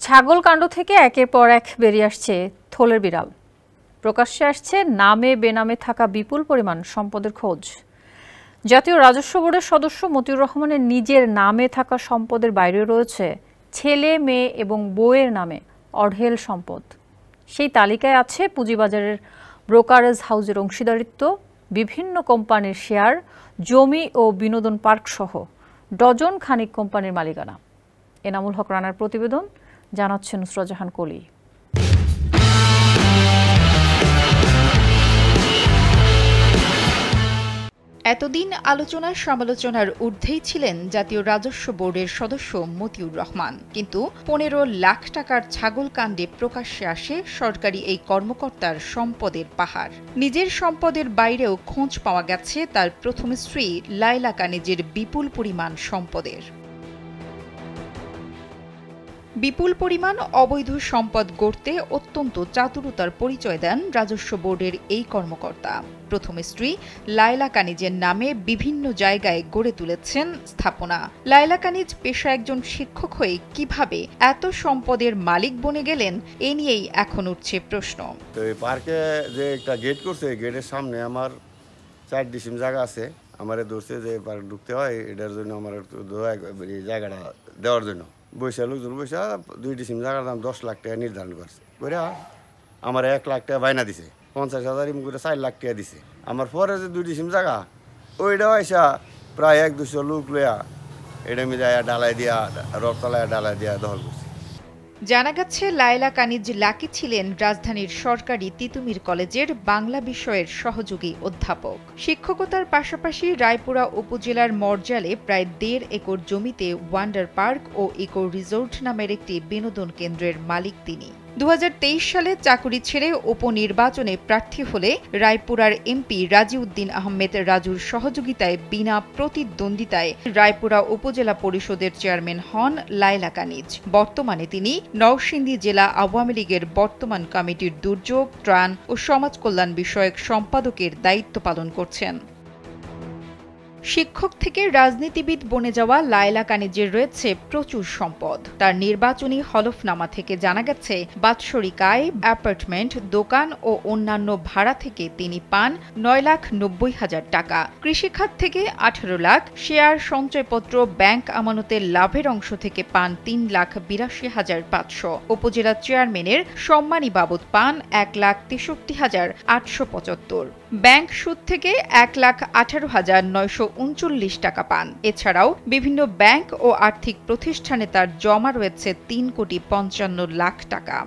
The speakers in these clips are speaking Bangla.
ছাগল কাণ্ড থেকে একের পর এক বেরিয়ে আসছে থলের বিড়াল। প্রকাশ্যে আসছে নামে বেনামে থাকা বিপুল পরিমাণ সম্পদের খোঁজ। জাতীয় রাজস্ব বোর্ডের সদস্য মতিউর রহমানের নিজের নামে থাকা সম্পদের বাইরে রয়েছে ছেলে, মেয়ে এবং বউয়ের নামে অঢেল সম্পদ। সেই তালিকায় আছে পুঁজিবাজারের ব্রোকারেজ হাউসের অংশীদারিত্ব, বিভিন্ন কোম্পানির শেয়ার, জমি ও বিনোদন পার্ক সহ ডজন খানিক কোম্পানির মালিকানা। এনামুল হক রানার প্রতিবেদন, জানাচ্ছেন নুসরাত জাহান কলি। এতদিন আলোচনা সমালোচনার ঊর্ধ্বেই ছিলেন জাতীয় রাজস্ব বোর্ডের সদস্য মতিউর রহমান, কিন্তু ১৫ লাখ টাকার ছাগল কাণ্ডে প্রকাশ্যে আসে সরকারি এই কর্মকর্তার সম্পদের পাহাড়। নিজের সম্পদের বাইরেও খোঁজ পাওয়া গেছে তার প্রথম স্ত্রী লায়লা কানিজের বিপুল পরিমাণ সম্পদের। বিপুল পরিমাণ অবৈধ সম্পদ গড়তে অত্যন্ত চাতুরতার পরিচয় দেন রাজস্ব বোর্ডের এই কর্মকর্তা। প্রথম স্ত্রী লায়লা কানিজের নামে বিভিন্ন জায়গায় গড়ে তুলেছেন স্থাপনা। লায়লা কানিজ পেশা একজন শিক্ষক হয়ে কিভাবে এত সম্পদের মালিক বনে গেলেন, এ নিয়েই এখন উঠছে প্রশ্ন। তো এই পার্কে যে একটা গেট করছে, গেটের সামনে আমার 4 ডিসিম জায়গা আছে। আমারে ধরছে যে পার্ক ঢুকতে হয়, এটার জন্য আমার এই জায়গাটা দেওয়ার জন্য বৈশা লোকজন বৈশা 2 ডিসিম জায়গার দাম 10 লাখ টাকা নির্ধারণ করছে। বইরা আমার 1 লাখ টাকা বায়না দিছে, 50,000 ইম করে 4 লাখ টাকা দিছে। আমার পরে যে 2 ডিসিম জায়গা ওইটা আইসা প্রায় 1-200 লোক লইয়া এটা মিলে ডালাই দিয়া রথতলায় ডালাই দিয়া দখল করছে। জানা গেছে লায়লা কানিজ লাকি ছিলেন রাজধানীর সরকারি তিতুমির কলেজের বাংলা বিষয়ের সহযোগী অধ্যাপক। শিক্ষকতার পাশাপাশি রায়পুরা উপজেলার মরজালে প্রায় 1.5 একর জমিতে ওয়ান্ডার পার্ক ও ইকো রিসোর্ট নামের একটি বিনোদন কেন্দ্রের মালিক তিনি। 2023 সালে চাকুরি ছেড়ে উপনির্বাচনে প্রার্থী হলে রায়পুরার এমপি রাজিউদ্দিন আহমেদ রাজুর সহযোগিতায় বিনা প্রতিদ্বন্দ্বিতায় রায়পুরা উপজেলা পরিষদের চেয়ারম্যান হন লায়লা কানিজ। বর্তমানে তিনি নরসিংদী জেলা আওয়ামী লীগের বর্তমান কমিটির দুর্যোগ, ত্রাণ ও সমাজ কল্যাণ বিষয়ক সম্পাদকের দায়িত্ব পালন করছেন। শিক্ষক থেকে রাজনীতিবিদ বনে যাওয়া লায়লা কানিজের রয়েছে প্রচুর সম্পদ। তার নির্বাচনী হলফনামা থেকে জানা গেছে বাৎসরিক আয়, অ্যাপার্টমেন্ট, দোকান ও অন্যান্য ভাড়া থেকে তিনি পান 9,90,000 টাকা। কৃষিখাত থেকে 18 লাখ, শেয়ার, সঞ্চয়পত্র, ব্যাংক আমানতের লাভের অংশ থেকে পান 3,82,500। উপজেলা চেয়ারম্যানের সম্মানী বাবদ পান 1,63,875। ব্যাংক সুদ থেকে 1,18,939 টাকা পান। এছাড়াও বিভিন্ন ব্যাংক ও আর্থিক প্রতিষ্ঠানে তার জমা রয়েছে 3,55,00,000 টাকা।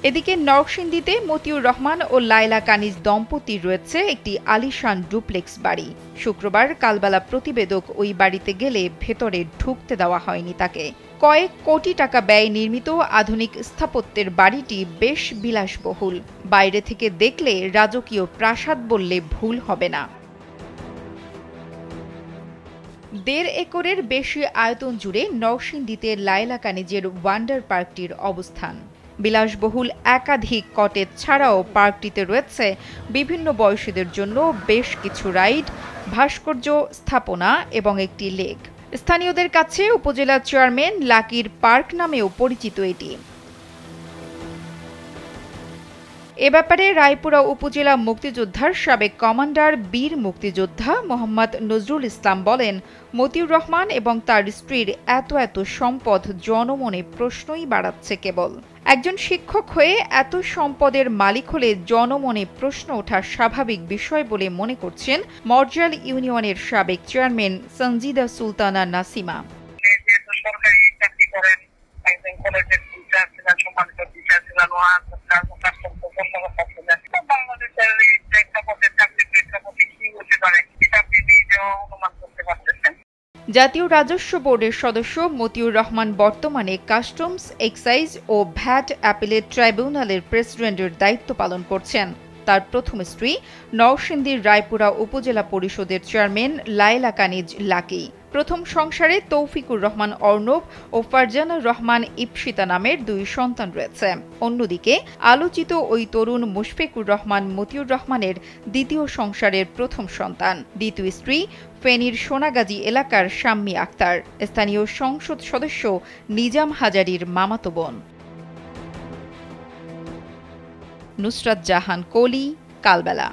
এদিকে নরসিংদীতে মতিউর রহমান ও লায়লা কানিজ দম্পতির রয়েছে একটি আলিশান ডুপ্লেক্স বাড়ি। শুক্রবার কালবেলা প্রতিবেদক ওই বাড়িতে গেলে ভেতরে ঢুকতে দেওয়া হয়নি তাকে। কয়েক কোটি টাকা ব্যয়ে নির্মিত আধুনিক স্থাপত্যের বাড়িটি বেশ বিলাসবহুল। বাইরে থেকে দেখলে রাজকীয় প্রাসাদ বললে ভুল হবে না। 1.5 একরের বেশি আয়তন জুড়ে নরসিংদীতে লায়লা কানিজের ওয়ান্ডার পার্কটির অবস্থান। বিলাসবহুল একাধিক কটেজ ছাড়াও পার্কটিতে রয়েছে বিভিন্ন বয়সীদের জন্য বেশ কিছু রাইড, ভাস্কর্য, স্থাপনা এবং একটি লেক। স্থানীয়দের কাছে উপজেলা চেয়ারম্যান লাকির পার্ক নামেও পরিচিত এটি। এ ব্যাপারে রায়পুরা উপজেলা মুক্তিযোদ্ধার সাবেক কমান্ডার বীর মুক্তিযোদ্ধা মোহাম্মদ নজরুল ইসলাম বলেন, মতিউর রহমান এবং তার স্ত্রীর এত সম্পদ জনমনে প্রশ্নই বাড়াচ্ছে কেবল। একজন শিক্ষক হয়ে এত সম্পদের মালিক হলে জনমনে প্রশ্ন ওঠা স্বাভাবিক বিষয় বলে মনে করছেন মরজাল ইউনিয়নের সাবেক চেয়ারম্যান সঞ্জিদা সুলতানা নাসিমা। জাতীয় রাজস্ব বোর্ডের সদস্য মতিউর রহমান বর্তমানে কাস্টমস, এক্সাইজ ও ভ্যাট অ্যাপিলেট ট্রাইব্যুনালের প্রেসিডেন্টের দায়িত্ব পালন করছেন। তার প্রথম স্ত্রী নরসিংদীর রায়পুরা উপজেলা পরিষদের চেয়ারম্যান লায়লা কানিজ লাকি। প্রথম সংসারে তৌফিকুর রহমান অর্ণব ও ফারজানা রহমান ইপসিতা নামের 2 সন্তান রয়েছে। অন্যদিকে আলোচিত ওই তরুণ মুশফিকুর রহমান মতিউর রহমানের দ্বিতীয় সংসারের প্রথম সন্তান। দ্বিতীয় স্ত্রী ফেনীর সোনাগাজী এলাকার শাম্মী আক্তার, স্থানীয় সংসদ সদস্য নিজাম হাজারীর মামাতো বোন। নুসরাত জাহান কলি, কালবেলা।